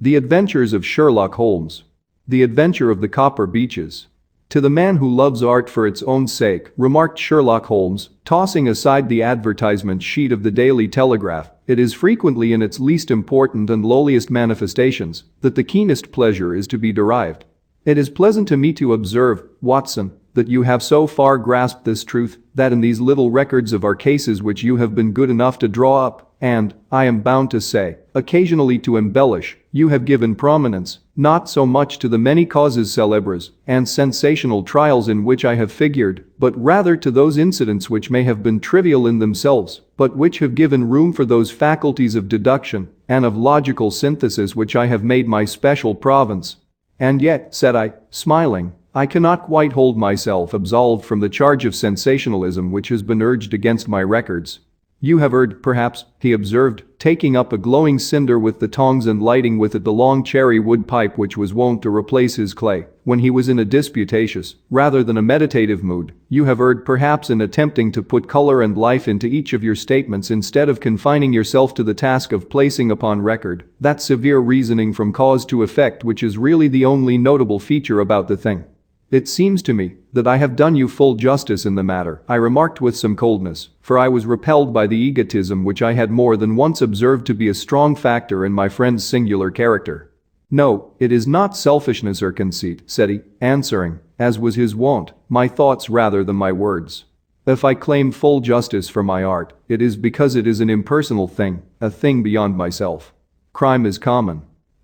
The Adventures of Sherlock Holmes. The Adventure of the Copper Beeches. To the man who loves art for its own sake, remarked Sherlock Holmes, tossing aside the advertisement sheet of the Daily Telegraph, it is frequently in its least important and lowliest manifestations that the keenest pleasure is to be derived. It is pleasant to me to observe, Watson, that you have so far grasped this truth, that in these little records of our cases which you have been good enough to draw up, and, I am bound to say, occasionally to embellish, you have given prominence, not so much to the many causes célèbres and sensational trials in which I have figured, but rather to those incidents which may have been trivial in themselves, but which have given room for those faculties of deduction and of logical synthesis which I have made my special province. And yet, said I, smiling, I cannot quite hold myself absolved from the charge of sensationalism which has been urged against my records. You have heard, perhaps, he observed, taking up a glowing cinder with the tongs and lighting with it the long cherry wood pipe which was wont to replace his clay when he was in a disputatious, rather than a meditative mood. You have heard, perhaps, in attempting to put color and life into each of your statements instead of confining yourself to the task of placing upon record that severe reasoning from cause to effect which is really the only notable feature about the thing. It seems to me that I have done you full justice in the matter, I remarked with some coldness, for I was repelled by the egotism which I had more than once observed to be a strong factor in my friend's singular character. No, it is not selfishness or conceit, said he, answering, as was his wont, my thoughts rather than my words. If I claim full justice for my art, it is because it is an impersonal thing, a thing beyond myself. Crime is common.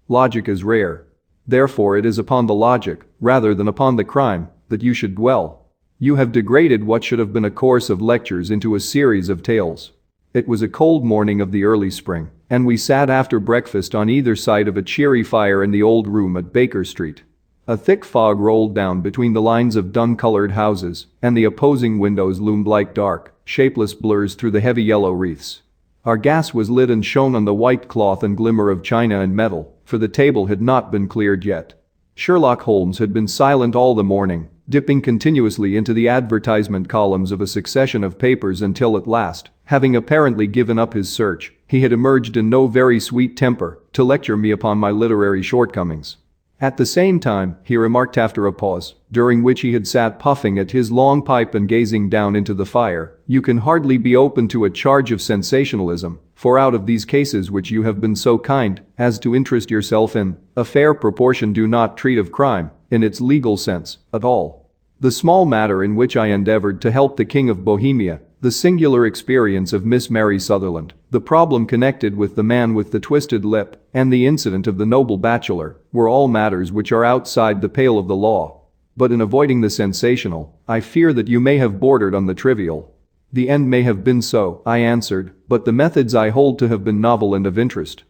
Logic is rare. Therefore it is upon the logic, rather than upon the crime, that you should dwell. You have degraded what should have been a course of lectures into a series of tales. It was a cold morning of the early spring, and we sat after breakfast on either side of a cheery fire in the old room at Baker Street. A thick fog rolled down between the lines of dun-colored houses, and the opposing windows loomed like dark, shapeless blurs through the heavy yellow wreaths. Our gas was lit and shone on the white cloth and glimmer of china and metal, for the table had not been cleared yet. Sherlock Holmes had been silent all the morning, dipping continuously into the advertisement columns of a succession of papers until at last, having apparently given up his search, he had emerged in no very sweet temper to lecture me upon my literary shortcomings. At the same time, he remarked after a pause, during which he had sat puffing at his long pipe and gazing down into the fire, you can hardly be open to a charge of sensationalism, for out of these cases which you have been so kind as to interest yourself in, a fair proportion do not treat of crime, in its legal sense, at all. The small matter in which I endeavored to help the King of Bohemia, the singular experience of Miss Mary Sutherland, the problem connected with the man with the twisted lip, and the incident of the noble bachelor, were all matters which are outside the pale of the law. But in avoiding the sensational, I fear that you may have bordered on the trivial. The end may have been so, I answered, but the methods I hold to have been novel and of interest.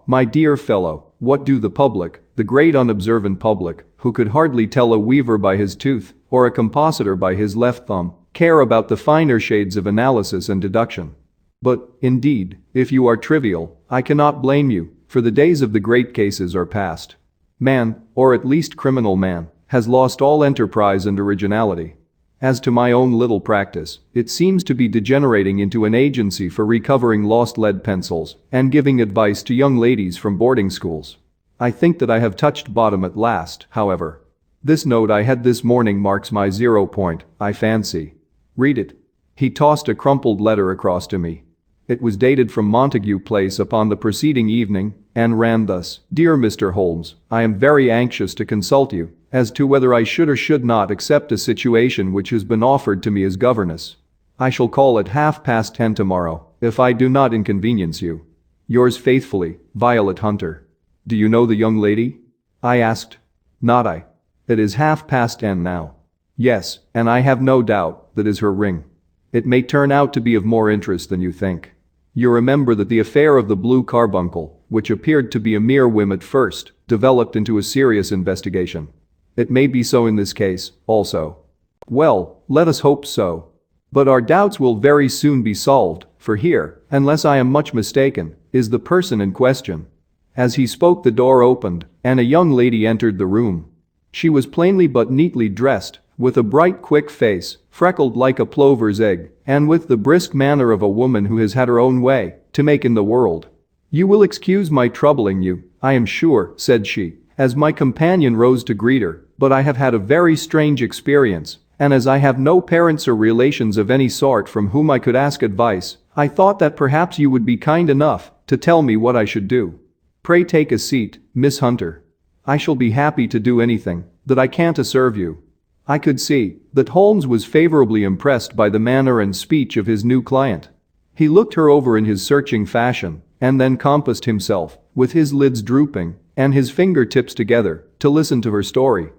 My dear fellow, what do the public, the great unobservant public, who could hardly tell a weaver by his tooth, or a compositor by his left thumb, care about the finer shades of analysis and deduction? But, indeed, if you are trivial, I cannot blame you, for the days of the great cases are past. Man, or at least criminal man, has lost all enterprise and originality. As to my own little practice, it seems to be degenerating into an agency for recovering lost lead pencils and giving advice to young ladies from boarding schools. I think that I have touched bottom at last, however. This note I had this morning marks my 0 point, I fancy. Read it. He tossed a crumpled letter across to me. It was dated from Montague Place upon the preceding evening, and ran thus, Dear Mr. Holmes, I am very anxious to consult you as to whether I should or should not accept a situation which has been offered to me as governess. I shall call at 10:30 tomorrow, if I do not inconvenience you. Yours faithfully, Violet Hunter. Do you know the young lady? I asked. Not I. It is 10:30 now. Yes, and I have no doubt that is her ring. It may turn out to be of more interest than you think. You remember that the affair of the blue carbuncle, which appeared to be a mere whim at first, developed into a serious investigation. It may be so in this case, also. Well, let us hope so. But our doubts will very soon be solved, for here, unless I am much mistaken, is the person in question. As he spoke, the door opened, and a young lady entered the room. She was plainly but neatly dressed, with a bright quick face, freckled like a plover's egg, and with the brisk manner of a woman who has had her own way to make in the world. You will excuse my troubling you, "I am sure," said she, as my companion rose to greet her, "but I have had a very strange experience, and as I have no parents or relations of any sort from whom I could ask advice, I thought that perhaps you would be kind enough to tell me what I should do. Pray take a seat, Miss Hunter. I shall be happy to do anything that I can to serve you." I could see that Holmes was favorably impressed by the manner and speech of his new client. He looked her over in his searching fashion and then composed himself, with his lids drooping and his fingertips together, to listen to her story.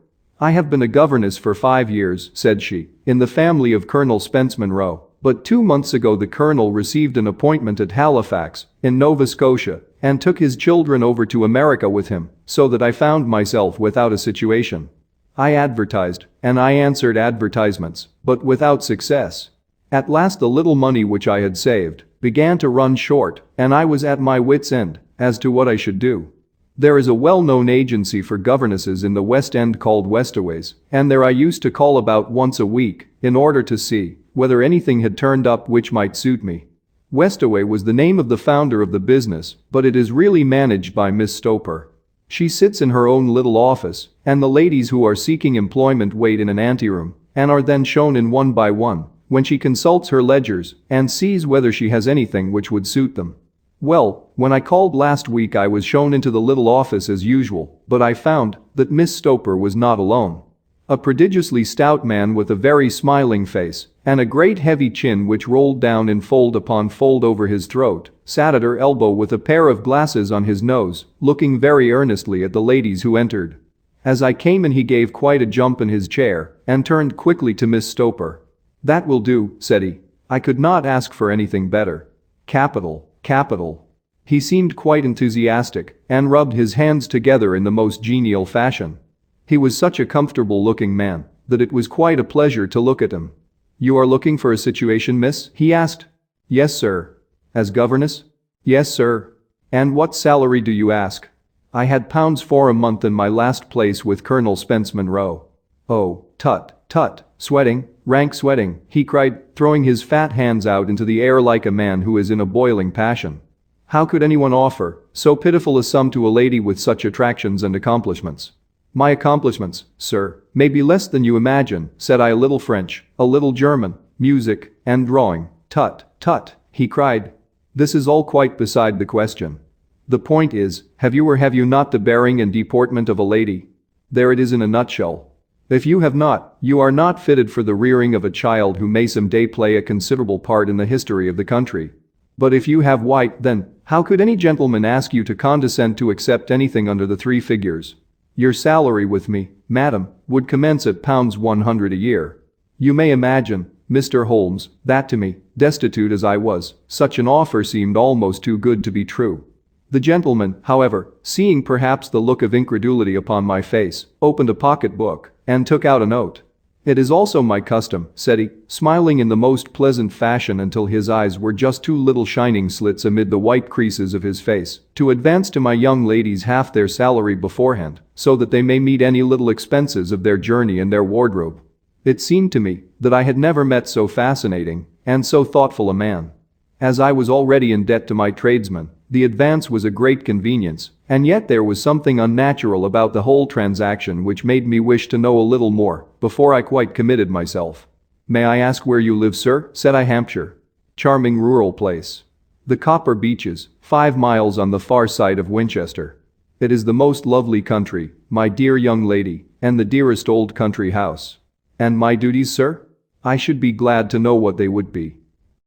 "I have been a governess for 5 years," said she, "in the family of Colonel Spence Monroe, but 2 months ago the Colonel received an appointment at Halifax, in Nova Scotia, and took his children over to America with him, so that I found myself without a situation. I advertised, and I answered advertisements, but without success. At last the little money which I had saved began to run short, and I was at my wits' end as to what I should do. There is a well-known agency for governesses in the West End called Westaways, and there I used to call about once a week in order to see whether anything had turned up which might suit me. Westaway was the name of the founder of the business, but it is really managed by Miss Stoper. She sits in her own little office, and the ladies who are seeking employment wait in an anteroom and are then shown in one by one, when she consults her ledgers and sees whether she has anything which would suit them. Well, when I called last week I was shown into the little office as usual, but I found that Miss Stoper was not alone. A prodigiously stout man with a very smiling face and a great heavy chin which rolled down in fold upon fold over his throat, sat at her elbow with a pair of glasses on his nose, looking very earnestly at the ladies who entered. As I came in he gave quite a jump in his chair and turned quickly to Miss Stoper. "That will do," said he. "I could not ask for anything better. Capital, capital." He seemed quite enthusiastic and rubbed his hands together in the most genial fashion. He was such a comfortable-looking man that it was quite a pleasure to look at him. "You are looking for a situation, miss?" he asked. "Yes, sir." "As governess?" "Yes, sir." "And what salary do you ask?" "I had £4 a month in my last place with Colonel Spence Monroe." "Oh, tut, tut, sweating, rank sweating," he cried, throwing his fat hands out into the air like a man who is in a boiling passion. "How could anyone offer so pitiful a sum to a lady with such attractions and accomplishments?" "My accomplishments, sir, may be less than you imagine," said I. "A little French, a little German, music, and drawing." "Tut, tut," he cried. "This is all quite beside the question. The point is, have you or have you not the bearing and deportment of a lady? There it is in a nutshell. If you have not, you are not fitted for the rearing of a child who may some day play a considerable part in the history of the country. But if you have white, then, how could any gentleman ask you to condescend to accept anything under the 3 figures? Your salary with me, madam, would commence at £100 a year. You may imagine, Mr. Holmes, that to me, destitute as I was, such an offer seemed almost too good to be true. The gentleman, however, seeing perhaps the look of incredulity upon my face, opened a pocket-book and took out a note. "It is also my custom," said he, smiling in the most pleasant fashion until his eyes were just 2 little shining slits amid the white creases of his face, "to advance to my young ladies half their salary beforehand, so that they may meet any little expenses of their journey and their wardrobe." It seemed to me that I had never met so fascinating and so thoughtful a man. As I was already in debt to my tradesmen, the advance was a great convenience, and yet there was something unnatural about the whole transaction which made me wish to know a little more before I quite committed myself. "May I ask where you live, sir?" said I. "Hampshire. Charming rural place. The Copper Beeches, 5 miles on the far side of Winchester. It is the most lovely country, my dear young lady, and the dearest old country house." "And my duties, sir?" "I should be glad to know what they would be."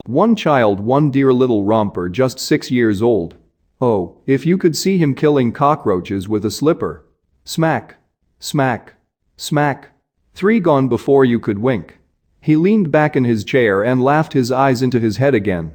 "One child, one dear little romper just 6 years old. Oh, if you could see him killing cockroaches with a slipper. Smack. Smack. Smack. 3 gone before you could wink." He leaned back in his chair and laughed his eyes into his head again.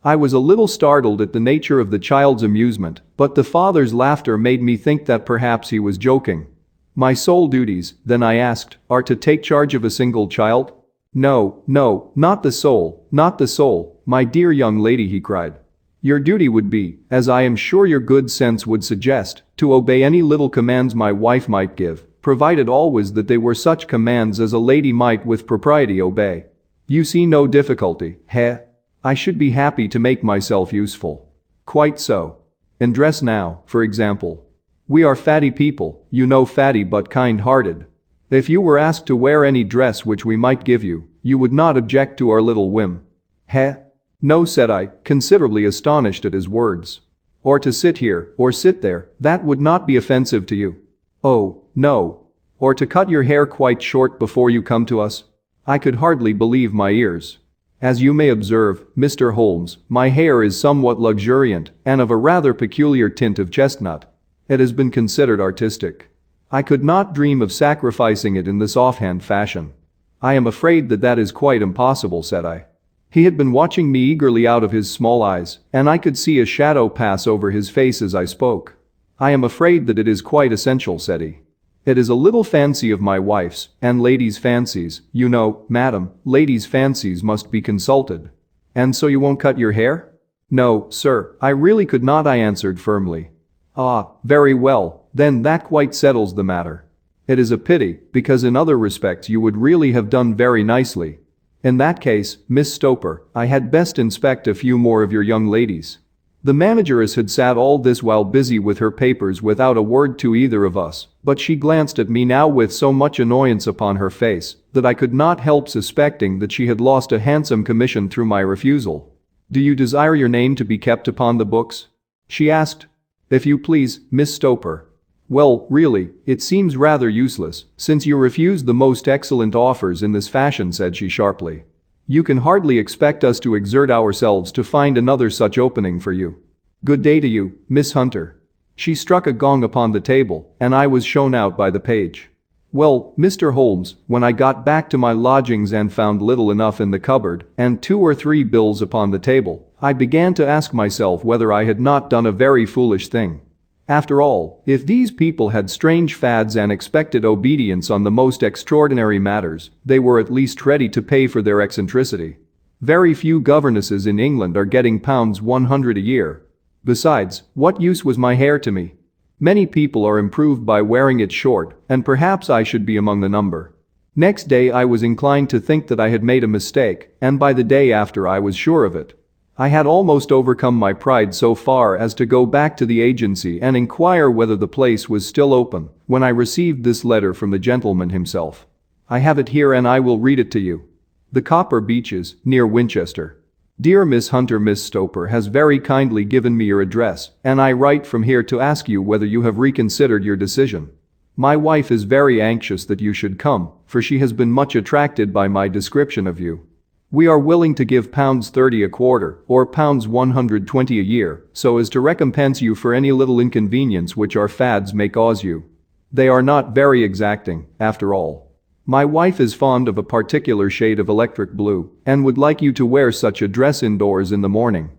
I was a little startled at the nature of the child's amusement, but the father's laughter made me think that perhaps he was joking. "My sole duties, then," I asked, "are to take charge of a single child?" "No, no, not the sole, not the sole, my dear young lady," he cried. "Your duty would be, as I am sure your good sense would suggest, to obey any little commands my wife might give, provided always that they were such commands as a lady might with propriety obey. You see no difficulty, eh? I should be happy to make myself useful." "Quite so. In dress now, for example." We are fatty people, you know, fatty but kind-hearted. If you were asked to wear any dress which we might give you, you would not object to our little whim. Heh? No, said I, considerably astonished at his words. Or to sit here, or sit there, that would not be offensive to you. Oh, no. Or to cut your hair quite short before you come to us? I could hardly believe my ears. As you may observe, Mr. Holmes, my hair is somewhat luxuriant and of a rather peculiar tint of chestnut. It has been considered artistic. I could not dream of sacrificing it in this offhand fashion. I am afraid that is quite impossible, said I. He had been watching me eagerly out of his small eyes, and I could see a shadow pass over his face as I spoke. I am afraid that it is quite essential, said he. It is a little fancy of my wife's, and ladies' fancies, you know, madam, ladies' fancies must be consulted. And so you won't cut your hair? No, sir, I really could not, I answered firmly. Ah, very well, then that quite settles the matter. It is a pity, because in other respects you would really have done very nicely. In that case, Miss Stoper, I had best inspect a few more of your young ladies. The manageress had sat all this while busy with her papers without a word to either of us, but she glanced at me now with so much annoyance upon her face that I could not help suspecting that she had lost a handsome commission through my refusal. Do you desire your name to be kept upon the books? She asked. If you please, Miss Stoper. Well, really, it seems rather useless, since you refused the most excellent offers in this fashion, said she sharply. You can hardly expect us to exert ourselves to find another such opening for you. Good day to you, Miss Hunter. She struck a gong upon the table, and I was shown out by the page. Well, Mr. Holmes, when I got back to my lodgings and found little enough in the cupboard and 2 or 3 bills upon the table, I began to ask myself whether I had not done a very foolish thing. After all, if these people had strange fads and expected obedience on the most extraordinary matters, they were at least ready to pay for their eccentricity. Very few governesses in England are getting £100 a year. Besides, what use was my hair to me? Many people are improved by wearing it short, and perhaps I should be among the number. Next day I was inclined to think that I had made a mistake, and by the day after I was sure of it. I had almost overcome my pride so far as to go back to the agency and inquire whether the place was still open, when I received this letter from the gentleman himself. I have it here and I will read it to you. The Copper Beeches, near Winchester. Dear Miss Hunter, Miss Stoper has very kindly given me your address, and I write from here to ask you whether you have reconsidered your decision. My wife is very anxious that you should come, for she has been much attracted by my description of you. We are willing to give £30 a quarter or £120 a year so as to recompense you for any little inconvenience which our fads may cause you. They are not very exacting, after all. My wife is fond of a particular shade of electric blue and would like you to wear such a dress indoors in the morning.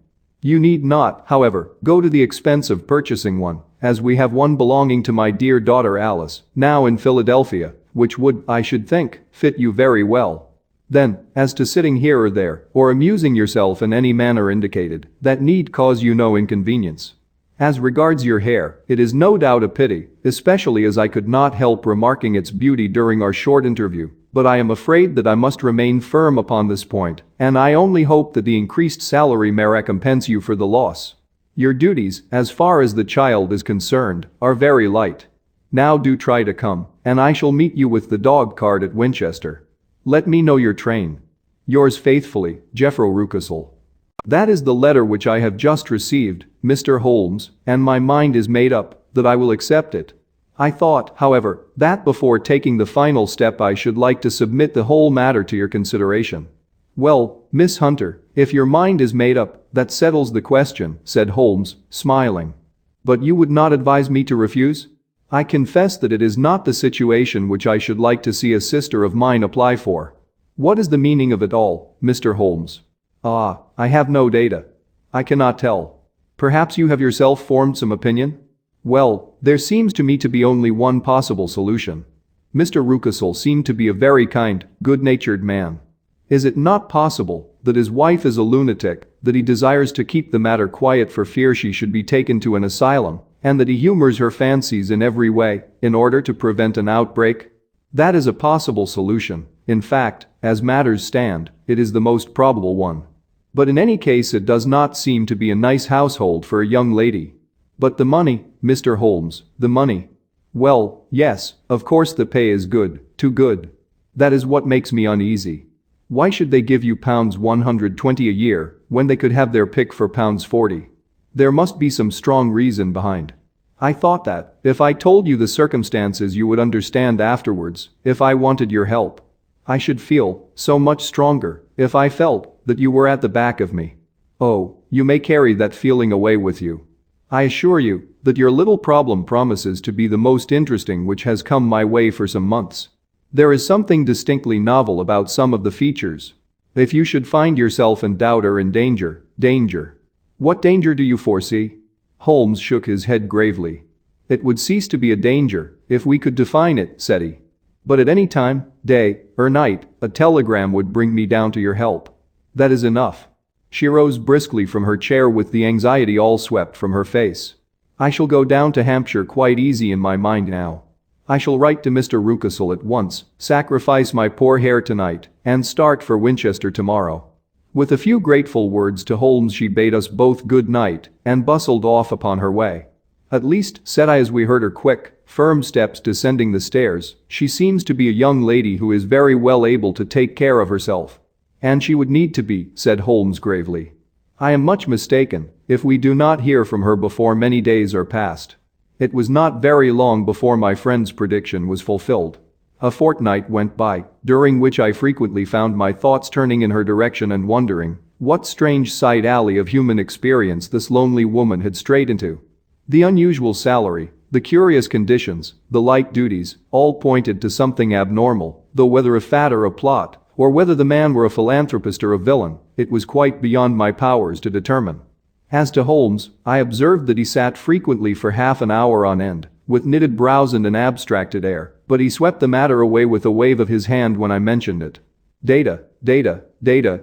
You need not, however, go to the expense of purchasing one, as we have one belonging to my dear daughter Alice, now in Philadelphia, which would, I should think, fit you very well. Then, as to sitting here or there, or amusing yourself in any manner indicated, that need cause you no inconvenience. As regards your hair, it is no doubt a pity, especially as I could not help remarking its beauty during our short interview, but I am afraid that I must remain firm upon this point, and I only hope that the increased salary may recompense you for the loss. Your duties, as far as the child is concerned, are very light. Now do try to come, and I shall meet you with the dog cart at Winchester. Let me know your train. Yours faithfully, Geoffrey Rucastle. That is the letter which I have just received, Mr. Holmes, and my mind is made up that I will accept it. I thought, however, that before taking the final step I should like to submit the whole matter to your consideration. Well, Miss Hunter, if your mind is made up, that settles the question, said Holmes, smiling. But you would not advise me to refuse? I confess that it is not the situation which I should like to see a sister of mine apply for. What is the meaning of it all, Mr. Holmes? Ah, I have no data. I cannot tell. Perhaps you have yourself formed some opinion? Well, there seems to me to be only one possible solution. Mr. Rucastle seemed to be a very kind, good-natured man. Is it not possible that his wife is a lunatic, that he desires to keep the matter quiet for fear she should be taken to an asylum, and that he humors her fancies in every way in order to prevent an outbreak? That is a possible solution. In fact, as matters stand, it is the most probable one. But in any case it does not seem to be a nice household for a young lady. But the money, Mr. Holmes, the money. Well, yes, of course the pay is good, too good. That is what makes me uneasy. Why should they give you £120 a year when they could have their pick for £40? There must be some strong reason behind. I thought that, if I told you the circumstances, you would understand afterwards. If I wanted your help, I should feel so much stronger if I felt that you were at the back of me. Oh, you may carry that feeling away with you. I assure you that your little problem promises to be the most interesting which has come my way for some months. There is something distinctly novel about some of the features. If you should find yourself in doubt or in danger. What danger do you foresee? Holmes shook his head gravely. It would cease to be a danger if we could define it, said he. But at any time, day or night, a telegram would bring me down to your help. That is enough. She rose briskly from her chair with the anxiety all swept from her face. I shall go down to Hampshire quite easy in my mind now. I shall write to Mr. Rucastle at once, sacrifice my poor hair tonight, and start for Winchester tomorrow. With a few grateful words to Holmes, she bade us both good night and bustled off upon her way. At least, said I as we heard her quick, firm steps descending the stairs, she seems to be a young lady who is very well able to take care of herself. And she would need to be, said Holmes gravely. I am much mistaken if we do not hear from her before many days are past. It was not very long before my friend's prediction was fulfilled. A fortnight went by, during which I frequently found my thoughts turning in her direction and wondering what strange side alley of human experience this lonely woman had strayed into. The unusual salary, the curious conditions, the light duties, all pointed to something abnormal, though whether a fad or a plot, or whether the man were a philanthropist or a villain, it was quite beyond my powers to determine. As to Holmes, I observed that he sat frequently for half an hour on end, with knitted brows and an abstracted air, but he swept the matter away with a wave of his hand when I mentioned it. Data,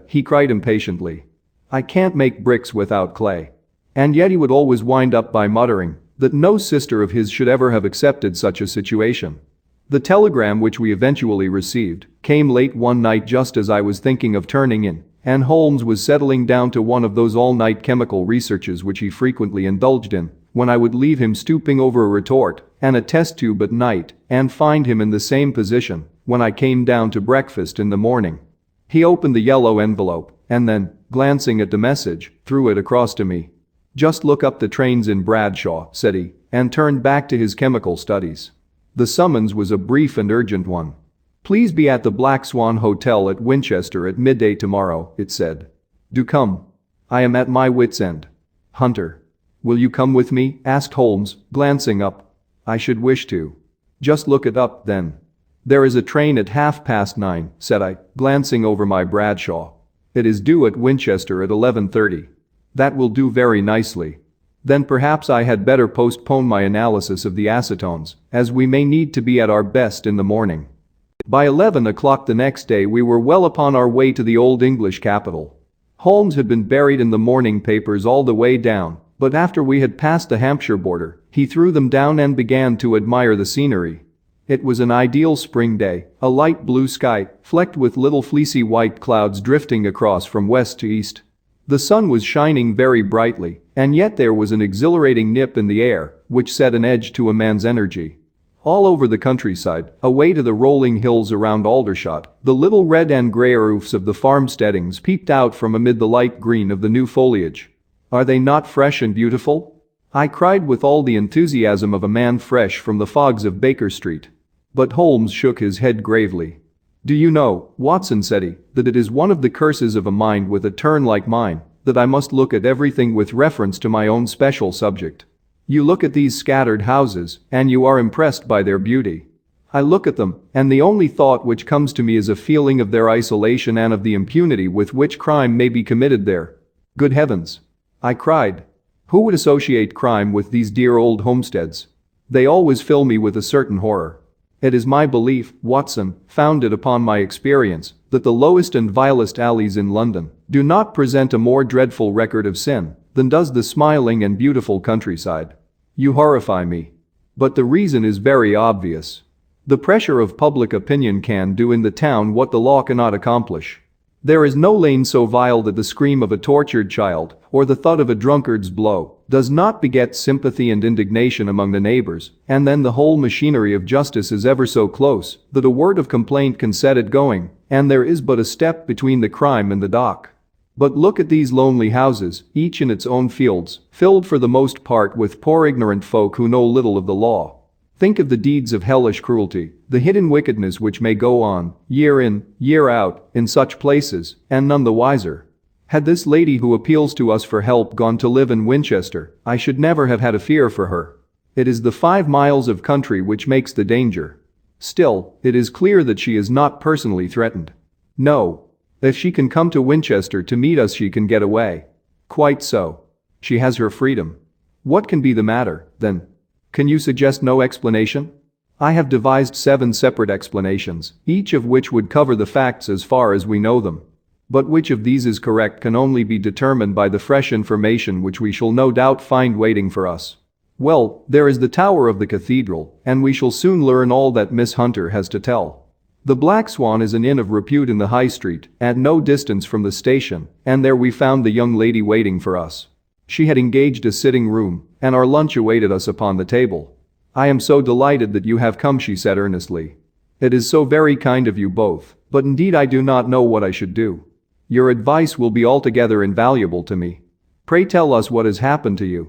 he cried impatiently. I can't make bricks without clay. And yet he would always wind up by muttering that no sister of his should ever have accepted such a situation. The telegram which we eventually received came late one night just as I was thinking of turning in, and Holmes was settling down to one of those all-night chemical researches which he frequently indulged in, when I would leave him stooping over a retort and a test tube at night and find him in the same position when I came down to breakfast in the morning. He opened the yellow envelope and then, glancing at the message, threw it across to me. Just look up the trains in Bradshaw, said he, and turned back to his chemical studies. The summons was a brief and urgent one. Please be at the Black Swan Hotel at Winchester at midday tomorrow, it said. Do come. I am at my wit's end. Hunter. Will you come with me? Asked Holmes, glancing up. I should wish to. Just look it up, then. There is a train at 9:30, said I, glancing over my Bradshaw. It is due at Winchester at 11:30. That will do very nicely. Then perhaps I had better postpone my analysis of the acetones, as we may need to be at our best in the morning. By 11 o'clock the next day we were well upon our way to the Old English capital. Holmes had been buried in the morning papers all the way down, but after we had passed the Hampshire border, he threw them down and began to admire the scenery. It was an ideal spring day, a light blue sky, flecked with little fleecy white clouds drifting across from west to east. The sun was shining very brightly, and yet there was an exhilarating nip in the air, which set an edge to a man's energy. All over the countryside, away to the rolling hills around Aldershot, the little red and grey roofs of the farmsteadings peeped out from amid the light green of the new foliage. Are they not fresh and beautiful? I cried with all the enthusiasm of a man fresh from the fogs of Baker Street. But Holmes shook his head gravely. Do you know, Watson, said he, that it is one of the curses of a mind with a turn like mine, that I must look at everything with reference to my own special subject. You look at these scattered houses, and you are impressed by their beauty. I look at them, and the only thought which comes to me is a feeling of their isolation and of the impunity with which crime may be committed there. Good heavens! I cried. Who would associate crime with these dear old homesteads? They always fill me with a certain horror. It is my belief, Watson, founded upon my experience, that the lowest and vilest alleys in London do not present a more dreadful record of sin than does the smiling and beautiful countryside. You horrify me. But the reason is very obvious. The pressure of public opinion can do in the town what the law cannot accomplish. There is no lane so vile that the scream of a tortured child or the thud of a drunkard's blow does not beget sympathy and indignation among the neighbors, and then the whole machinery of justice is ever so close that a word of complaint can set it going, and there is but a step between the crime and the dock. But look at these lonely houses, each in its own fields, filled for the most part with poor ignorant folk who know little of the law. Think of the deeds of hellish cruelty, the hidden wickedness which may go on, year in, year out, in such places, and none the wiser. Had this lady who appeals to us for help gone to live in Winchester, I should never have had a fear for her. It is the 5 miles of country which makes the danger. Still, it is clear that she is not personally threatened. No. If she can come to Winchester to meet us, she can get away. Quite so. She has her freedom. What can be the matter, then? Can you suggest no explanation? I have devised 7 separate explanations, each of which would cover the facts as far as we know them. But which of these is correct can only be determined by the fresh information which we shall no doubt find waiting for us. Well, there is the tower of the cathedral, and we shall soon learn all that Miss Hunter has to tell. The Black Swan is an inn of repute in the High Street, at no distance from the station, and there we found the young lady waiting for us. She had engaged a sitting room, and our lunch awaited us upon the table. "I am so delighted that you have come," she said earnestly. "It is so very kind of you both, but indeed I do not know what I should do. Your advice will be altogether invaluable to me. Pray tell us what has happened to you."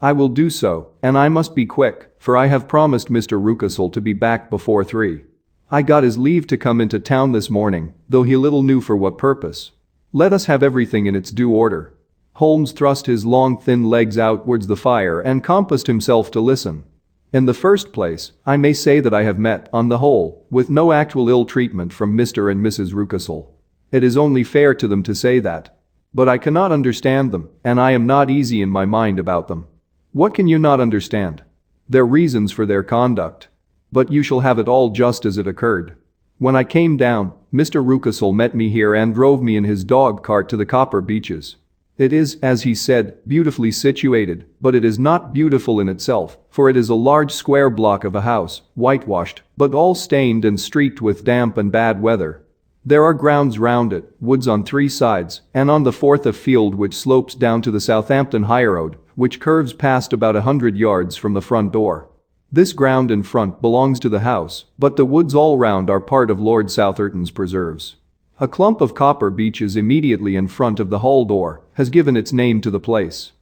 "I will do so, and I must be quick, for I have promised Mr. Rucastle to be back before 3. I got his leave to come into town this morning, though he little knew for what purpose. Let us have everything in its due order." Holmes thrust his long thin legs out towards the fire and composed himself to listen. "In the first place, I may say that I have met, on the whole, with no actual ill treatment from Mr. and Mrs. Rucastle. It is only fair to them to say that. But I cannot understand them, and I am not easy in my mind about them." "What can you not understand?" "Their reasons for their conduct. But you shall have it all just as it occurred. When I came down, Mr. Rucastle met me here and drove me in his dog cart to the Copper Beeches. It is, as he said, beautifully situated, but it is not beautiful in itself, for it is a large square block of a house, whitewashed, but all stained and streaked with damp and bad weather. There are grounds round it, woods on 3 sides, and on the 4th a field which slopes down to the Southampton highroad, which curves past about 100 yards from the front door. This ground in front belongs to the house, but the woods all round are part of Lord Southerton's preserves. A clump of copper beeches immediately in front of the hall door has given its name to the place.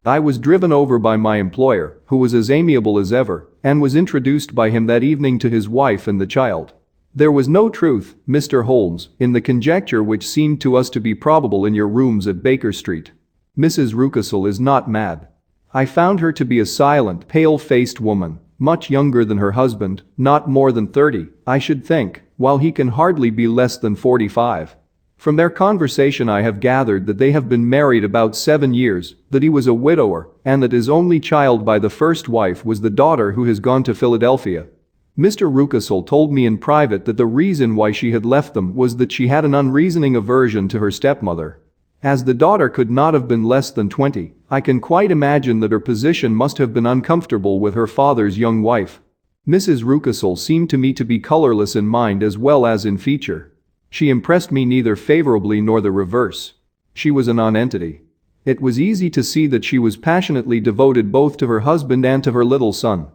I was driven over by my employer, who was as amiable as ever, and was introduced by him that evening to his wife and the child. There was no truth, Mr. Holmes, in the conjecture which seemed to us to be probable in your rooms at Baker Street. Mrs. Rucastle is not mad. I found her to be a silent, pale-faced woman, much younger than her husband, not more than 30, I should think, while he can hardly be less than 45. From their conversation I have gathered that they have been married about 7 years, that he was a widower, and that his only child by the first wife was the daughter who has gone to Philadelphia. Mr. Rucastle told me in private that the reason why she had left them was that she had an unreasoning aversion to her stepmother. As the daughter could not have been less than 20, I can quite imagine that her position must have been uncomfortable with her father's young wife. Mrs. Rucastle seemed to me to be colorless in mind as well as in feature. She impressed me neither favorably nor the reverse. She was a nonentity. It was easy to see that she was passionately devoted both to her husband and to her little son.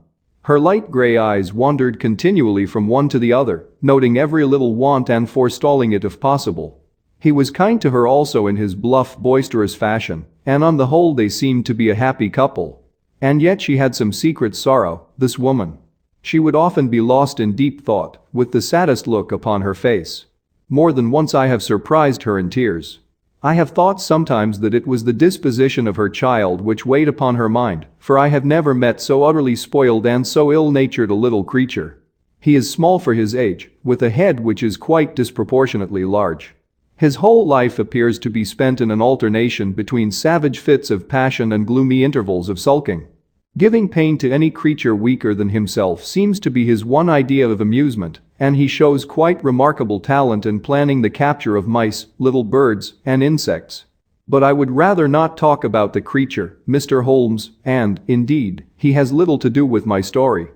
Her light gray eyes wandered continually from one to the other, noting every little want and forestalling it if possible. He was kind to her also in his bluff, boisterous fashion, and on the whole they seemed to be a happy couple. And yet she had some secret sorrow, this woman. She would often be lost in deep thought, with the saddest look upon her face. More than once I have surprised her in tears. I have thought sometimes that it was the disposition of her child which weighed upon her mind, for I have never met so utterly spoiled and so ill-natured a little creature. He is small for his age, with a head which is quite disproportionately large. His whole life appears to be spent in an alternation between savage fits of passion and gloomy intervals of sulking. Giving pain to any creature weaker than himself seems to be his one idea of amusement, and he shows quite remarkable talent in planning the capture of mice, little birds, and insects. But I would rather not talk about the creature, Mr. Holmes, and, indeed, he has little to do with my story.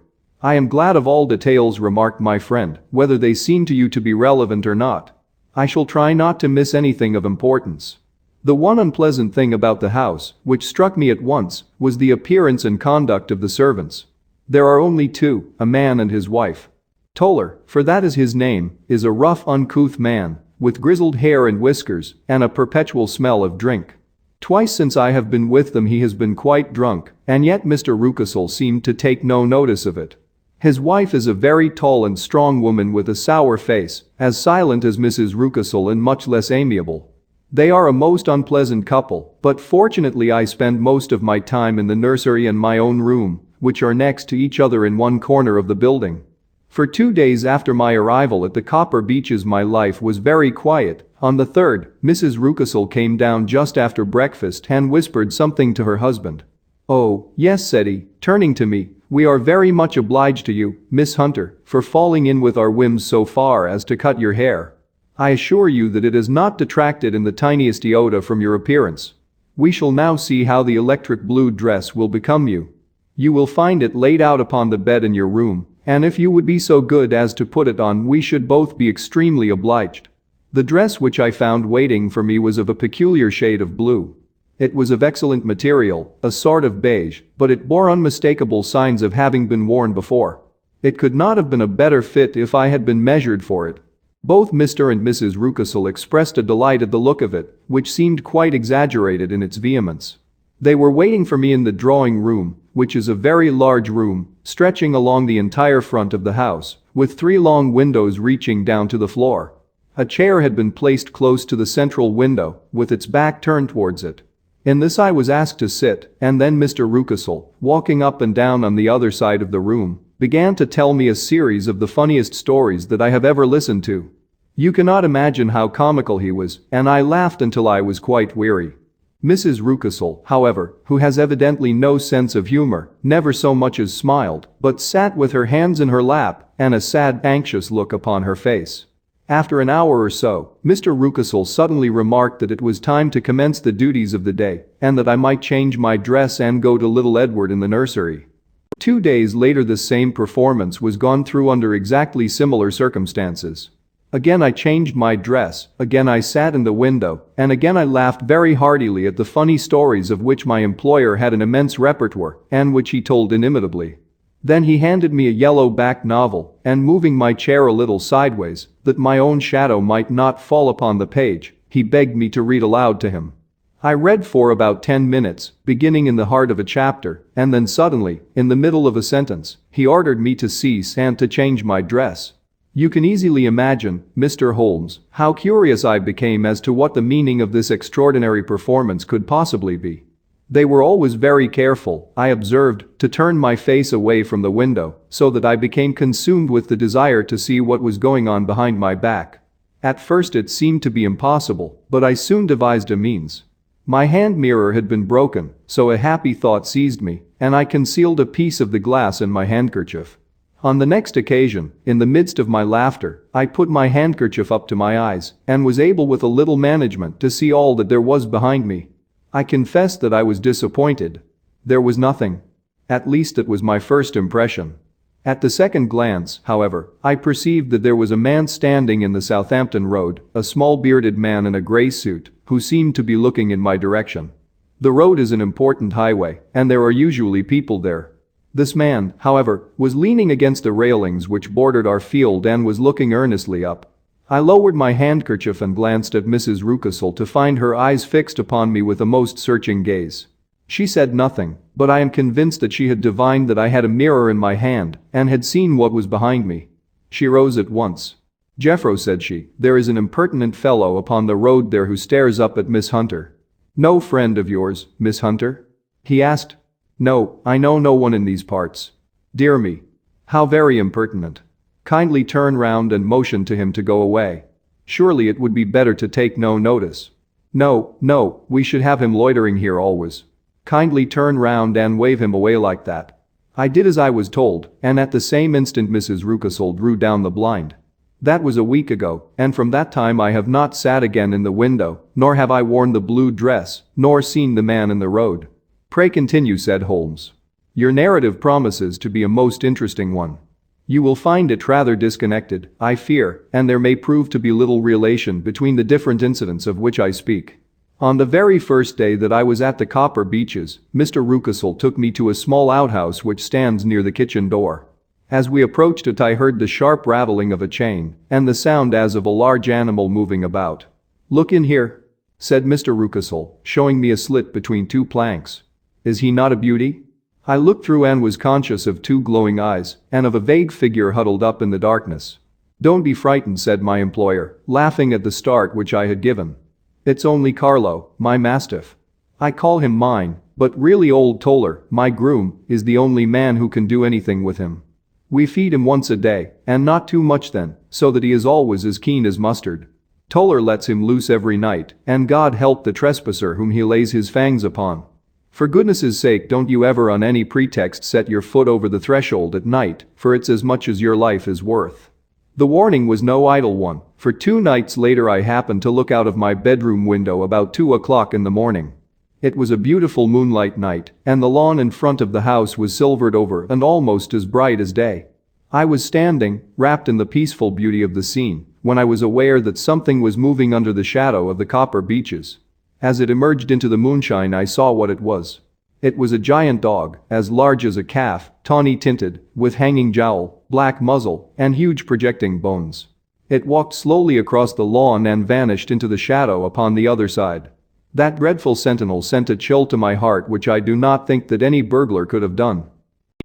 I am glad of all details, remarked my friend, whether they seem to you to be relevant or not. I shall try not to miss anything of importance. The one unpleasant thing about the house, which struck me at once, was the appearance and conduct of the servants. There are only two, a man and his wife. Toller, for that is his name, is a rough, uncouth man, with grizzled hair and whiskers, and a perpetual smell of drink. Twice since I have been with them he has been quite drunk, and yet Mr. Rucastle seemed to take no notice of it. His wife is a very tall and strong woman with a sour face, as silent as Mrs. Rucastle and much less amiable. They are a most unpleasant couple, but fortunately I spend most of my time in the nursery and my own room, which are next to each other in one corner of the building. For 2 days after my arrival at the Copper Beeches my life was very quiet. On the third, Mrs. Rucastle came down just after breakfast and whispered something to her husband. "Oh, yes," said he, turning to me, "we are very much obliged to you, Miss Hunter, for falling in with our whims so far as to cut your hair. I assure you that it has not detracted in the tiniest iota from your appearance. We shall now see how the electric blue dress will become you. You will find it laid out upon the bed in your room, and if you would be so good as to put it on we should both be extremely obliged." The dress which I found waiting for me was of a peculiar shade of blue. It was of excellent material, a sort of beige, but it bore unmistakable signs of having been worn before. It could not have been a better fit if I had been measured for it. Both Mr. and Mrs. Rucastle expressed a delight at the look of it, which seemed quite exaggerated in its vehemence. They were waiting for me in the drawing room, which is a very large room, stretching along the entire front of the house, with 3 long windows reaching down to the floor. A chair had been placed close to the central window, with its back turned towards it. In this I was asked to sit, and then Mr. Rucastle, walking up and down on the other side of the room, began to tell me a series of the funniest stories that I have ever listened to. You cannot imagine how comical he was, and I laughed until I was quite weary. Mrs. Rucastle, however, who has evidently no sense of humor, never so much as smiled, but sat with her hands in her lap and a sad, anxious look upon her face. After an hour or so, Mr. Rucastle suddenly remarked that it was time to commence the duties of the day, and that I might change my dress and go to little Edward in the nursery. 2 days later the same performance was gone through under exactly similar circumstances. Again I changed my dress, again I sat in the window, and again I laughed very heartily at the funny stories of which my employer had an immense repertoire and which he told inimitably. Then he handed me a yellow-backed novel, and moving my chair a little sideways, that my own shadow might not fall upon the page, he begged me to read aloud to him. I read for about 10 minutes, beginning in the heart of a chapter, and then suddenly, in the middle of a sentence, he ordered me to cease and to change my dress. You can easily imagine, Mr. Holmes, how curious I became as to what the meaning of this extraordinary performance could possibly be. They were always very careful, I observed, to turn my face away from the window, so that I became consumed with the desire to see what was going on behind my back. At first it seemed to be impossible, but I soon devised a means. My hand mirror had been broken, so a happy thought seized me, and I concealed a piece of the glass in my handkerchief. On the next occasion, in the midst of my laughter, I put my handkerchief up to my eyes and was able with a little management to see all that there was behind me. I confess that I was disappointed. There was nothing. At least it was my first impression. At the second glance, however, I perceived that there was a man standing in the Southampton Road, a small bearded man in a grey suit, who seemed to be looking in my direction. The road is an important highway, and there are usually people there. This man, however, was leaning against the railings which bordered our field and was looking earnestly up. I lowered my handkerchief and glanced at Mrs. Rucastle to find her eyes fixed upon me with a most searching gaze. She said nothing, but I am convinced that she had divined that I had a mirror in my hand and had seen what was behind me. She rose at once. "Jeffro," said she, "there is an impertinent fellow upon the road there who stares up at Miss Hunter." "No friend of yours, Miss Hunter?" he asked. "No, I know no one in these parts." "Dear me. How very impertinent. Kindly turn round and motion to him to go away. Surely it would be better to take no notice." "No, no, we should have him loitering here always. Kindly turn round and wave him away like that." I did as I was told, and at the same instant Mrs. Rucastle drew down the blind. That was a week ago, and from that time I have not sat again in the window, nor have I worn the blue dress, nor seen the man in the road. "Pray continue," said Holmes. "Your narrative promises to be a most interesting one. You will find it rather disconnected, I fear, and there may prove to be little relation between the different incidents of which I speak." On the very first day that I was at the Copper Beeches, Mr. Rucastle took me to a small outhouse which stands near the kitchen door. As we approached it, I heard the sharp rattling of a chain and the sound as of a large animal moving about. "Look in here," said Mr. Rucastle, showing me a slit between two planks. "Is he not a beauty?" I looked through and was conscious of two glowing eyes and of a vague figure huddled up in the darkness. "Don't be frightened," said my employer, laughing at the start which I had given. "It's only Carlo, my mastiff. I call him mine, but really old Toller, my groom, is the only man who can do anything with him. We feed him once a day, and not too much then, so that he is always as keen as mustard. Toller lets him loose every night, and God help the trespasser whom he lays his fangs upon. For goodness' sake, don't you ever on any pretext set your foot over the threshold at night, for it's as much as your life is worth." The warning was no idle one, for 2 nights later I happened to look out of my bedroom window about 2 o'clock in the morning. It was a beautiful moonlight night, and the lawn in front of the house was silvered over and almost as bright as day. I was standing, wrapped in the peaceful beauty of the scene, when I was aware that something was moving under the shadow of the Copper Beeches. As it emerged into the moonshine, I saw what it was. It was a giant dog, as large as a calf, tawny tinted, with hanging jowl, black muzzle, and huge projecting bones. It walked slowly across the lawn and vanished into the shadow upon the other side. That dreadful sentinel sent a chill to my heart which I do not think that any burglar could have done.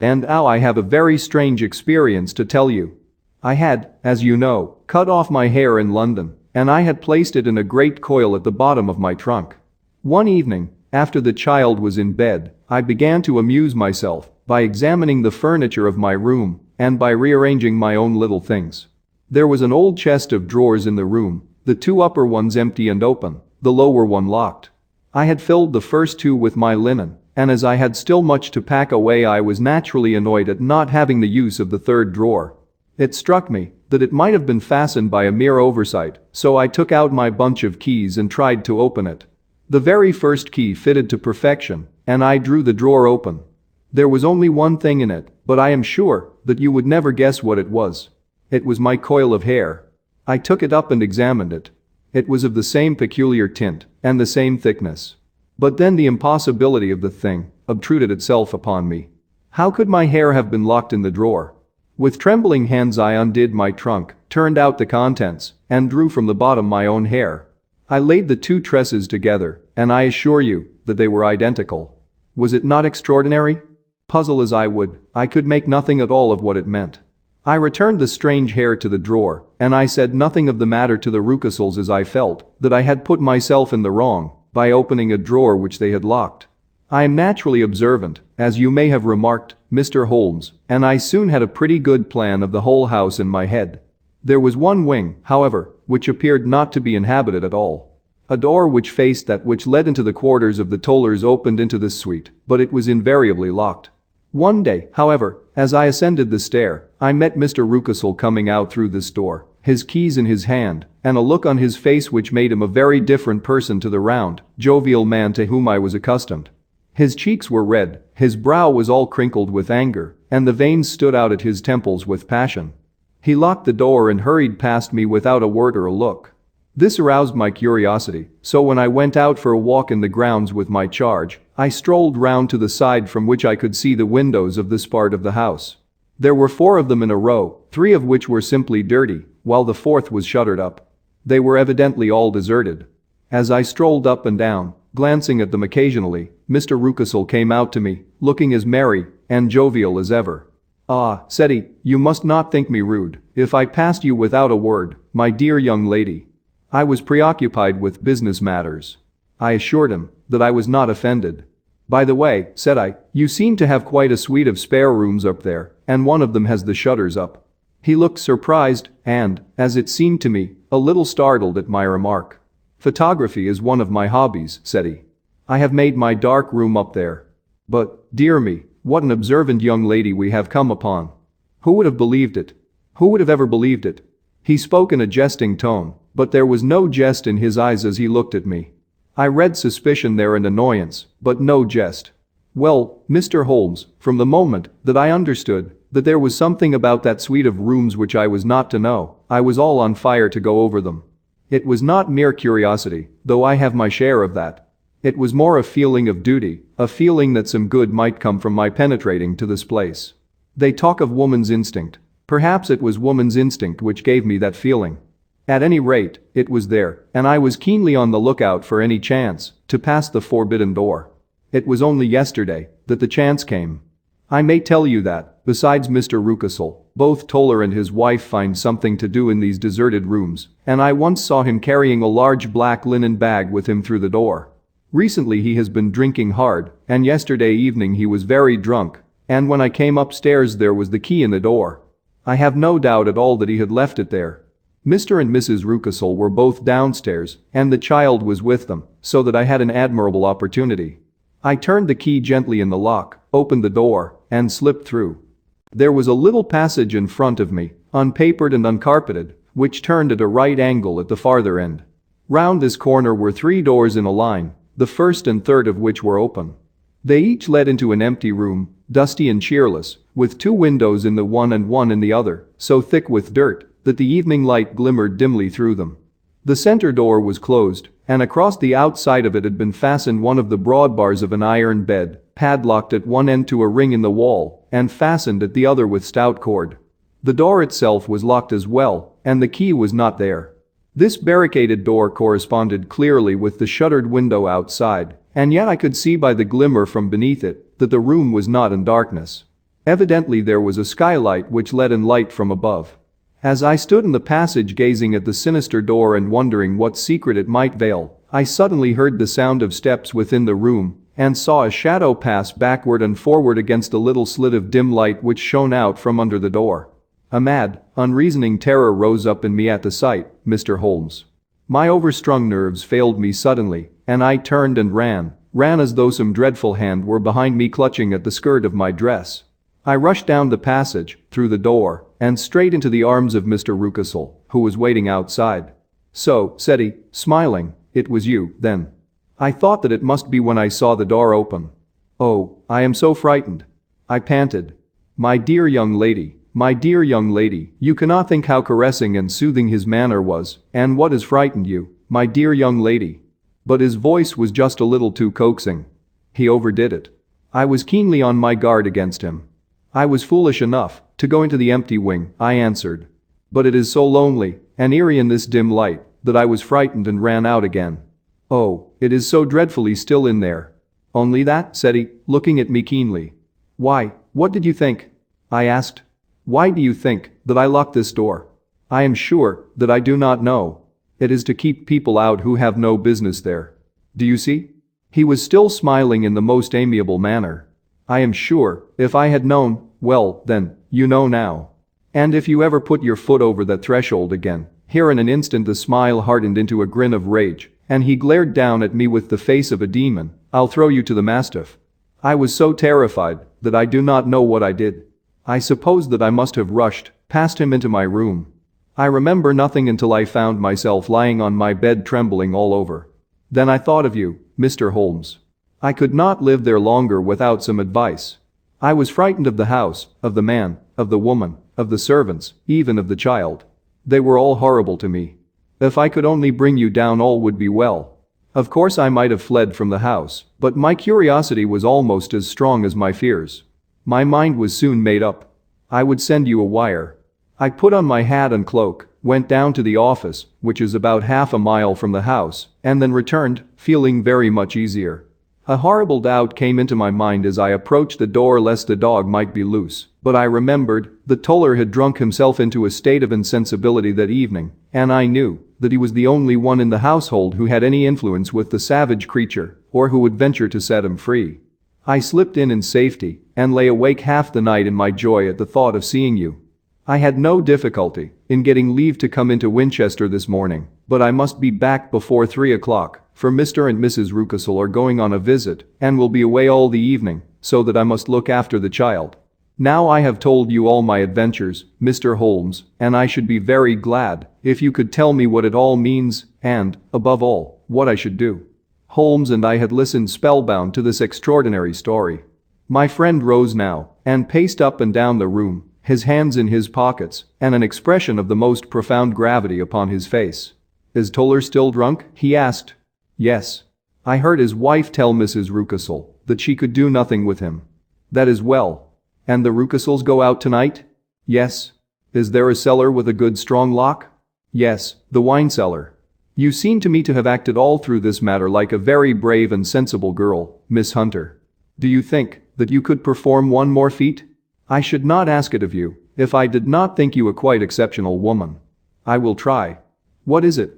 And now I have a very strange experience to tell you. I had, as you know, cut off my hair in London, and I had placed it in a great coil at the bottom of my trunk. One evening, after the child was in bed, I began to amuse myself by examining the furniture of my room and by rearranging my own little things. There was an old chest of drawers in the room, the 2 upper ones empty and open, the lower one locked. I had filled the first 2 with my linen, and as I had still much to pack away, I was naturally annoyed at not having the use of the 3rd drawer. It struck me that it might have been fastened by a mere oversight, so I took out my bunch of keys and tried to open it. The very first key fitted to perfection, and I drew the drawer open. There was only one thing in it, but I am sure that you would never guess what it was. It was my coil of hair. I took it up and examined it. It was of the same peculiar tint and the same thickness. But then the impossibility of the thing obtruded itself upon me. How could my hair have been locked in the drawer? With trembling hands I undid my trunk, turned out the contents, and drew from the bottom my own hair. I laid the 2 tresses together, and I assure you that they were identical. Was it not extraordinary? Puzzle as I would, I could make nothing at all of what it meant. I returned the strange hair to the drawer, and I said nothing of the matter to the Rucastles, as I felt that I had put myself in the wrong by opening a drawer which they had locked. I am naturally observant, as you may have remarked, Mr. Holmes, and I soon had a pretty good plan of the whole house in my head. There was one wing, however, which appeared not to be inhabited at all. A door which faced that which led into the quarters of the Tollers opened into this suite, but it was invariably locked. One day, however, as I ascended the stair, I met Mr. Rucastle coming out through this door, his keys in his hand, and a look on his face which made him a very different person to the round, jovial man to whom I was accustomed. His cheeks were red, his brow was all crinkled with anger, and the veins stood out at his temples with passion. He locked the door and hurried past me without a word or a look. This aroused my curiosity, so when I went out for a walk in the grounds with my charge, I strolled round to the side from which I could see the windows of this part of the house. There were 4 of them in a row, 3 of which were simply dirty, while the 4th was shuttered up. They were evidently all deserted. As I strolled up and down, glancing at them occasionally, Mr. Rucastle came out to me, looking as merry and jovial as ever. "Ah," said he, "you must not think me rude if I passed you without a word, my dear young lady." I was preoccupied with business matters. I assured him that I was not offended. "By the way," said I, "you seem to have quite a suite of spare rooms up there, and one of them has the shutters up." He looked surprised and, as it seemed to me, a little startled at my remark. "Photography is one of my hobbies," said he. "I have made my dark room up there. But, dear me, what an observant young lady we have come upon. Who would have believed it? Who would have ever believed it?" He spoke in a jesting tone, but there was no jest in his eyes as he looked at me. I read suspicion there and annoyance, but no jest. "Well, Mr. Holmes, from the moment that I understood that there was something about that suite of rooms which I was not to know, I was all on fire to go over them. It was not mere curiosity, though I have my share of that. It was more a feeling of duty, a feeling that some good might come from my penetrating to this place. They talk of woman's instinct. Perhaps it was woman's instinct which gave me that feeling. At any rate, it was there, and I was keenly on the lookout for any chance to pass the forbidden door. It was only yesterday that the chance came. I may tell you that, besides Mr. Rucastle, both Toller and his wife find something to do in these deserted rooms, and I once saw him carrying a large black linen bag with him through the door. Recently he has been drinking hard, and yesterday evening he was very drunk, and when I came upstairs there was the key in the door. I have no doubt at all that he had left it there. Mr. and Mrs. Rucastle were both downstairs, and the child was with them, so that I had an admirable opportunity. I turned the key gently in the lock, opened the door, and slipped through. There was a little passage in front of me, unpapered and uncarpeted, which turned at a right angle at the farther end. Round this corner were 3 doors in a line, the first and third of which were open. They each led into an empty room, dusty and cheerless, with 2 windows in the one and one in the other, so thick with dirt that the evening light glimmered dimly through them. The center door was closed, and across the outside of it had been fastened one of the broad bars of an iron bed, padlocked at one end to a ring in the wall, and fastened at the other with stout cord. The door itself was locked as well, and the key was not there. This barricaded door corresponded clearly with the shuttered window outside, and yet I could see by the glimmer from beneath it that the room was not in darkness. Evidently there was a skylight which let in light from above. As I stood in the passage gazing at the sinister door and wondering what secret it might veil, I suddenly heard the sound of steps within the room and saw a shadow pass backward and forward against a little slit of dim light which shone out from under the door. A mad, unreasoning terror rose up in me at the sight, Mr. Holmes. My overstrung nerves failed me suddenly, and I turned and ran as though some dreadful hand were behind me clutching at the skirt of my dress. I rushed down the passage, through the door, and straight into the arms of Mr. Rucastle, who was waiting outside. "So," said he, smiling, "it was you, then. I thought that it must be when I saw the door open. Oh, I am so frightened," I panted. My dear young lady, you cannot think how caressing and soothing his manner was, and what has frightened you, my dear young lady." But his voice was just a little too coaxing. He overdid it. I was keenly on my guard against him. "I was foolish enough to go into the empty wing," I answered. "But it is so lonely and eerie in this dim light that I was frightened and ran out again. Oh, it is so dreadfully still in there." "Only that?" said he, looking at me keenly. "Why, what did you think?" I asked. "Why do you think that I locked this door? I am sure that I do not know. It is to keep people out who have no business there. Do you see?" He was still smiling in the most amiable manner. "I am sure, if I had known, well, then, you know now. And if you ever put your foot over that threshold again," here in an instant the smile hardened into a grin of rage, and he glared down at me with the face of a demon, "I'll throw you to the mastiff." I was so terrified that I do not know what I did. I suppose that I must have rushed past him into my room. I remember nothing until I found myself lying on my bed trembling all over. Then I thought of you, Mr. Holmes. I could not live there longer without some advice. I was frightened of the house, of the man, of the woman, of the servants, even of the child. They were all horrible to me. If I could only bring you down all would be well. Of course I might have fled from the house, but my curiosity was almost as strong as my fears. My mind was soon made up. I would send you a wire. I put on my hat and cloak, went down to the office, which is about half a mile from the house, and then returned, feeling very much easier. A horrible doubt came into my mind as I approached the door lest the dog might be loose, but I remembered that Toller had drunk himself into a state of insensibility that evening, and I knew that he was the only one in the household who had any influence with the savage creature, or who would venture to set him free. I slipped in safety, and lay awake half the night in my joy at the thought of seeing you. I had no difficulty in getting leave to come into Winchester this morning, but I must be back before 3 o'clock, for Mr. and Mrs. Rucastle are going on a visit and will be away all the evening, so that I must look after the child. Now I have told you all my adventures, Mr. Holmes, and I should be very glad if you could tell me what it all means and, above all, what I should do." Holmes and I had listened spellbound to this extraordinary story. My friend rose now and paced up and down the room, his hands in his pockets and an expression of the most profound gravity upon his face. Is Toller still drunk? He asked. Yes. I heard his wife tell Mrs. Rucastle that she could do nothing with him. That is well. And the Rucastles go out tonight? Yes. Is there a cellar with a good strong lock? Yes, the wine cellar. You seem to me to have acted all through this matter like a very brave and sensible girl, Miss Hunter. Do you think that you could perform one more feat? I should not ask it of you if I did not think you a quite exceptional woman. I will try. What is it?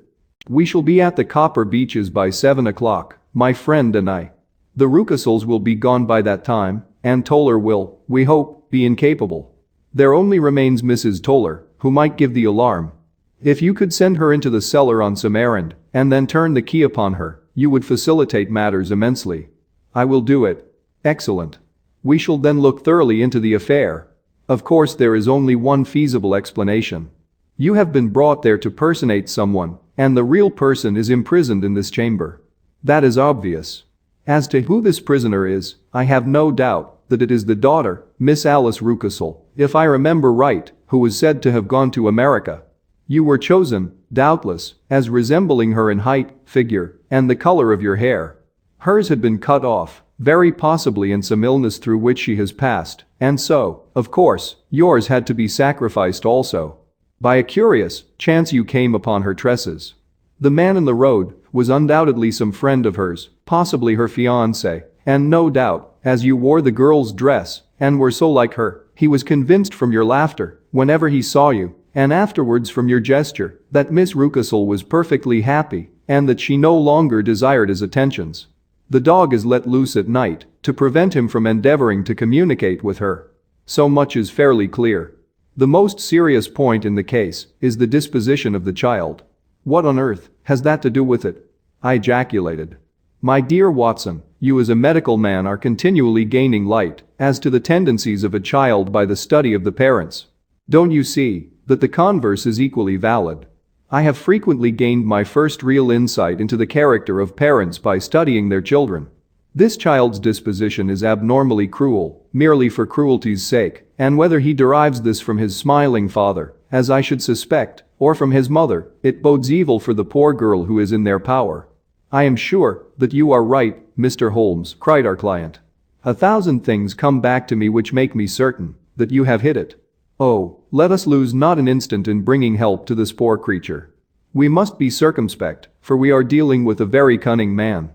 We shall be at the Copper Beeches by 7 o'clock, my friend and I. The Rucastles will be gone by that time, and Toller will, we hope, be incapable. There only remains Mrs. Toller, who might give the alarm. If you could send her into the cellar on some errand, and then turn the key upon her, you would facilitate matters immensely. I will do it. Excellent. We shall then look thoroughly into the affair. Of course there is only one feasible explanation. You have been brought there to personate someone, and the real person is imprisoned in this chamber. That is obvious. As to who this prisoner is, I have no doubt that it is the daughter, Miss Alice Rucastle, if I remember right, who was said to have gone to America. You were chosen, doubtless, as resembling her in height, figure, and the color of your hair. Hers had been cut off, very possibly in some illness through which she has passed, and so, of course, yours had to be sacrificed also. By a curious chance you came upon her tresses. The man in the road was undoubtedly some friend of hers, possibly her fiancé, and no doubt, as you wore the girl's dress and were so like her, he was convinced from your laughter whenever he saw you, and afterwards from your gesture, that Miss Rucastle was perfectly happy and that she no longer desired his attentions. The dog is let loose at night to prevent him from endeavoring to communicate with her. So much is fairly clear. The most serious point in the case is the disposition of the child. What on earth has that to do with it? I ejaculated. My dear Watson, you as a medical man are continually gaining light as to the tendencies of a child by the study of the parents. Don't you see that the converse is equally valid? I have frequently gained my first real insight into the character of parents by studying their children. This child's disposition is abnormally cruel, merely for cruelty's sake, and whether he derives this from his smiling father, as I should suspect, or from his mother, it bodes evil for the poor girl who is in their power. I am sure that you are right, Mr. Holmes, cried our client. 1,000 things come back to me which make me certain that you have hit it. Oh, let us lose not an instant in bringing help to this poor creature. We must be circumspect, for we are dealing with a very cunning man.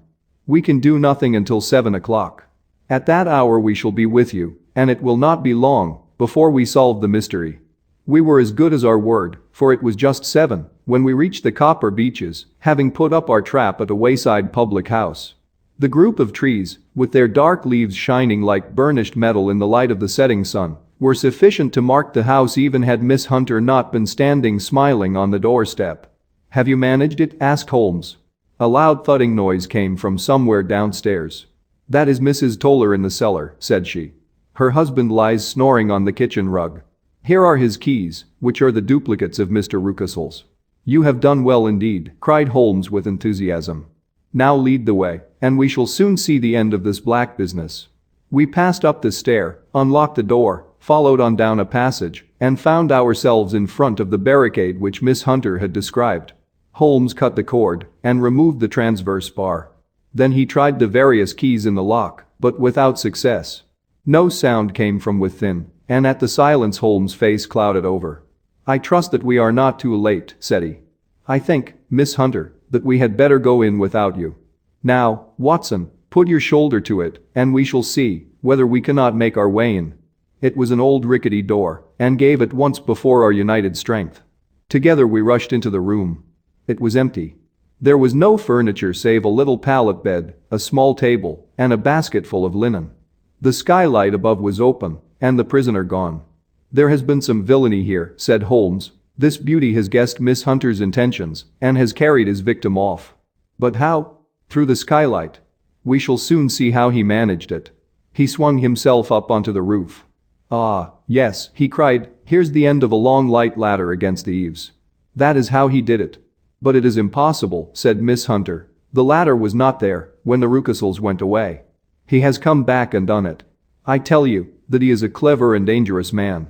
We can do nothing until 7 o'clock. At that hour we shall be with you, and it will not be long before we solve the mystery. We were as good as our word, for it was just 7 when we reached the Copper Beeches, having put up our trap at a wayside public house. The group of trees, with their dark leaves shining like burnished metal in the light of the setting sun, were sufficient to mark the house even had Miss Hunter not been standing smiling on the doorstep. Have you managed it? Asked Holmes. A loud thudding noise came from somewhere downstairs. That is Mrs. Toller in the cellar, said she. Her husband lies snoring on the kitchen rug. Here are his keys, which are the duplicates of Mr. Rucastle's. You have done well indeed, cried Holmes with enthusiasm. Now lead the way, and we shall soon see the end of this black business. We passed up the stair, unlocked the door, followed on down a passage, and found ourselves in front of the barricade which Miss Hunter had described. Holmes cut the cord and removed the transverse bar. Then he tried the various keys in the lock, but without success. No sound came from within, and at the silence Holmes' face clouded over. I trust that we are not too late, said he. I think, Miss Hunter, that we had better go in without you. Now, Watson, put your shoulder to it, and we shall see whether we cannot make our way in. It was an old rickety door, and gave at once before our united strength. Together we rushed into the room. It was empty. There was no furniture save a little pallet bed, a small table, and a basket full of linen. The skylight above was open, and the prisoner gone. There has been some villainy here, said Holmes. This beauty has guessed Miss Hunter's intentions and has carried his victim off. But how? Through the skylight. We shall soon see how he managed it. He swung himself up onto the roof. Ah, yes, he cried, here's the end of a long light ladder against the eaves. That is how he did it. But it is impossible, said Miss Hunter. The ladder was not there when the Rucastles went away. He has come back and done it. I tell you that he is a clever and dangerous man.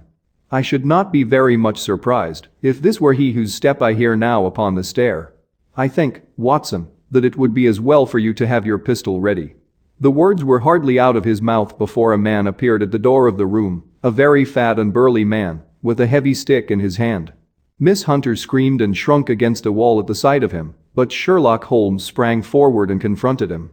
I should not be very much surprised if this were he whose step I hear now upon the stair. I think, Watson, that it would be as well for you to have your pistol ready." The words were hardly out of his mouth before a man appeared at the door of the room, a very fat and burly man, with a heavy stick in his hand. Miss Hunter screamed and shrunk against a wall at the sight of him, but Sherlock Holmes sprang forward and confronted him.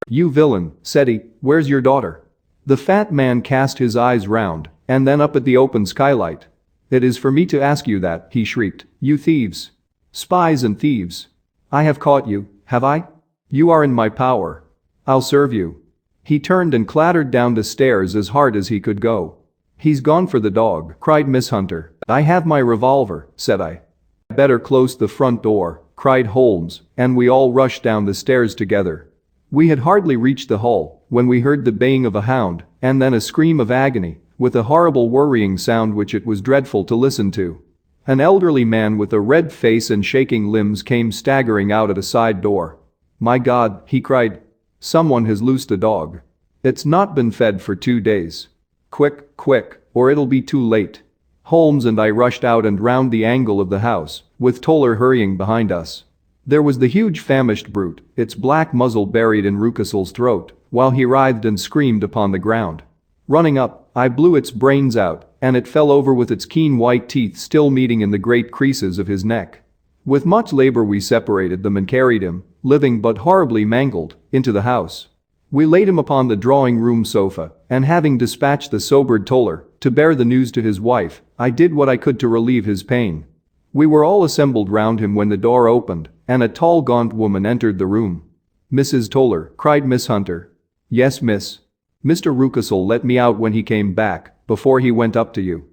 "You villain," said he, "where's your daughter?" The fat man cast his eyes round, and then up at the open skylight. "It is for me to ask you that," he shrieked, "you thieves. Spies and thieves. I have caught you, have I? You are in my power. I'll serve you." He turned and clattered down the stairs as hard as he could go. "He's gone for the dog," cried Miss Hunter. "I have my revolver," said I. "Better close the front door," cried Holmes, and we all rushed down the stairs together. We had hardly reached the hall when we heard the baying of a hound and then a scream of agony, with a horrible worrying sound which it was dreadful to listen to. An elderly man with a red face and shaking limbs came staggering out at a side door. "My God," he cried. "Someone has loosed a dog. It's not been fed for 2 days. Quick, quick, or it'll be too late." Holmes and I rushed out and round the angle of the house, with Toller hurrying behind us. There was the huge famished brute, its black muzzle buried in Rucastle's throat, while he writhed and screamed upon the ground. Running up, I blew its brains out, and it fell over with its keen white teeth still meeting in the great creases of his neck. With much labor we separated them and carried him, living but horribly mangled, into the house. We laid him upon the drawing-room sofa, and having dispatched the sobered Toller to bear the news to his wife, I did what I could to relieve his pain. We were all assembled round him when the door opened, and a tall gaunt woman entered the room. "Mrs. Toller," cried Miss Hunter. "Yes, miss. Mr. Rucastle let me out when he came back, before he went up to you."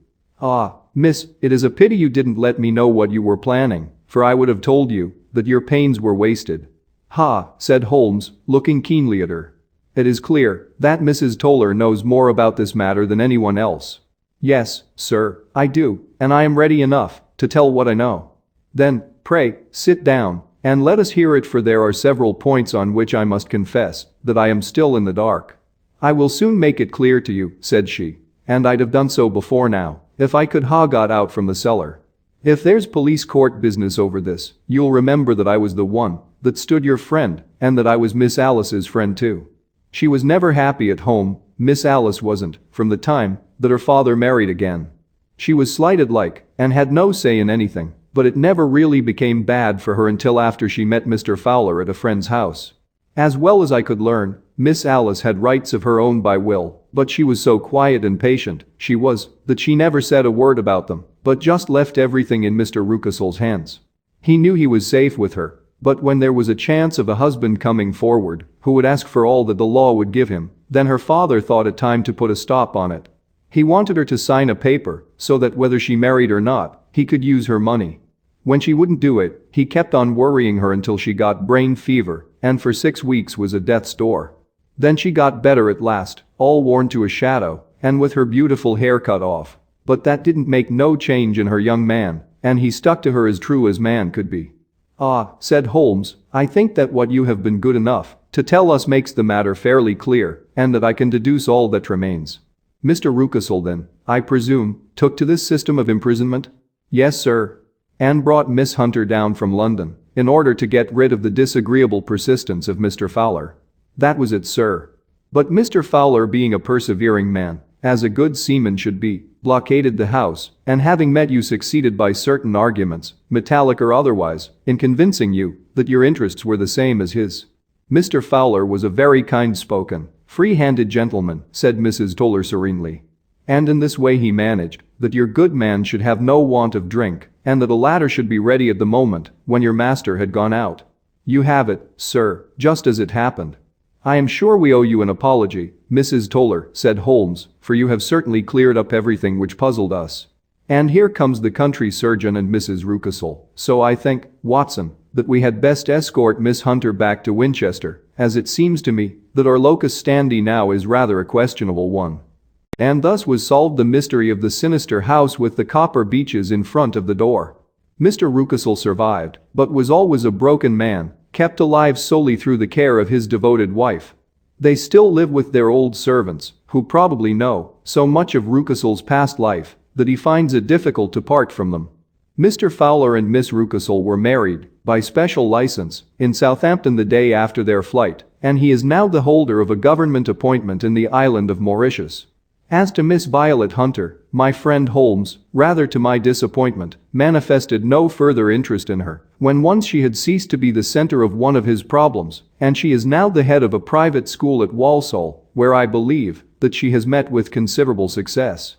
"Ah, miss, it is a pity you didn't let me know what you were planning, for I would have told you that your pains were wasted." "Ha," said Holmes, looking keenly at her. "It is clear that Mrs. Toller knows more about this matter than anyone else." "Yes, sir, I do, and I am ready enough to tell what I know." "Then, pray, sit down, and let us hear it, for there are several points on which I must confess that I am still in the dark." "I will soon make it clear to you," said she, "and I'd have done so before now, if I could ha' got out from the cellar. If there's police court business over this, you'll remember that I was the one that stood your friend, and that I was Miss Alice's friend too. She was never happy at home, Miss Alice wasn't, from the time that her father married again. She was slighted like, and had no say in anything, but it never really became bad for her until after she met Mr. Fowler at a friend's house. As well as I could learn, Miss Alice had rights of her own by will, but she was so quiet and patient, she was, that she never said a word about them, but just left everything in Mr. Rucastle's hands. He knew he was safe with her, but when there was a chance of a husband coming forward who would ask for all that the law would give him, then her father thought it time to put a stop on it. He wanted her to sign a paper so that whether she married or not, he could use her money. When she wouldn't do it, he kept on worrying her until she got brain fever and for 6 weeks was at death's door. Then she got better at last, all worn to a shadow, and with her beautiful hair cut off. But that didn't make no change in her young man, and he stuck to her as true as man could be." "Ah," said Holmes, "I think that what you have been good enough to tell us makes the matter fairly clear, and that I can deduce all that remains. Mr. Rucastle then, I presume, took to this system of imprisonment?" "Yes, sir. And brought Miss Hunter down from London in order to get rid of the disagreeable persistence of Mr. Fowler." "That was it, sir. But Mr. Fowler, being a persevering man, as a good seaman should be, blockaded the house, and having met you succeeded by certain arguments, metallic or otherwise, in convincing you that your interests were the same as his. Mr. Fowler was a very kind-spoken, free-handed gentleman," said Mrs. Toller serenely. "And in this way he managed that your good man should have no want of drink, and that a ladder should be ready at the moment when your master had gone out. You have it, sir, just as it happened." "I am sure we owe you an apology, Mrs. Toller," said Holmes, "for you have certainly cleared up everything which puzzled us. And here comes the country surgeon and Mrs. Rucastle, so I think, Watson, that we had best escort Miss Hunter back to Winchester, as it seems to me that our locus standi now is rather a questionable one." And thus was solved the mystery of the sinister house with the copper beeches in front of the door. Mr. Rucastle survived, but was always a broken man, kept alive solely through the care of his devoted wife. They still live with their old servants, who probably know so much of Rucastle's past life that he finds it difficult to part from them. Mr. Fowler and Miss Rucastle were married, by special license, in Southampton the day after their flight, and he is now the holder of a government appointment in the island of Mauritius. As to Miss Violet Hunter, my friend Holmes, rather to my disappointment, manifested no further interest in her, when once she had ceased to be the center of one of his problems, and she is now the head of a private school at Walsall, where I believe that she has met with considerable success.